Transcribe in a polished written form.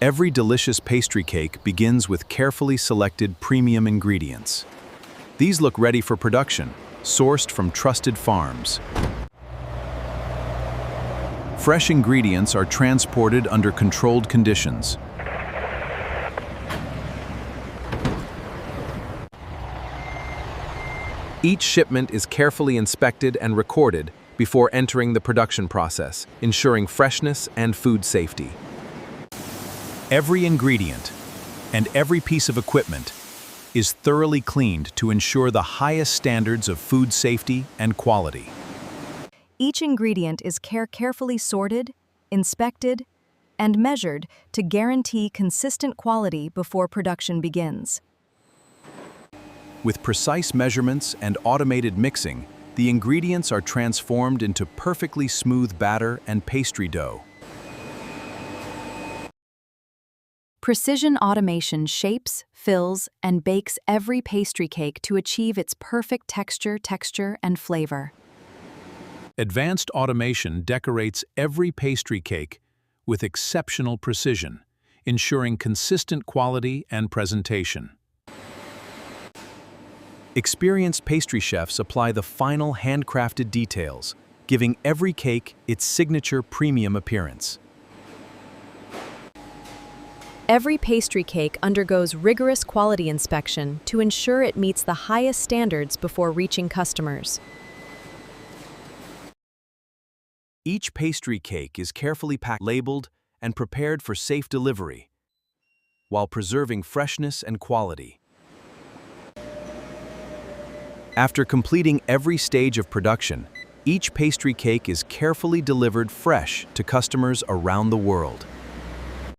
Every delicious pastry cake begins with carefully selected premium ingredients. These look ready for production, sourced from trusted farms. Fresh ingredients are transported under controlled conditions. Each shipment is carefully inspected and recorded before entering the production process, ensuring freshness and food safety. Every ingredient and every piece of equipment is thoroughly cleaned to ensure the highest standards of food safety and quality. Each ingredient is carefully sorted, inspected, and measured to guarantee consistent quality before production begins. With precise measurements and automated mixing, the ingredients are transformed into perfectly smooth batter and pastry dough. Precision automation shapes, fills, and bakes every pastry cake to achieve its perfect texture, and flavor. Advanced automation decorates every pastry cake with exceptional precision, ensuring consistent quality and presentation. Experienced pastry chefs apply the final handcrafted details, giving every cake its signature premium appearance. Every pastry cake undergoes rigorous quality inspection to ensure it meets the highest standards before reaching customers. Each pastry cake is carefully packed, labeled, and prepared for safe delivery, while preserving freshness and quality. After completing every stage of production, each pastry cake is carefully delivered fresh to customers around the world.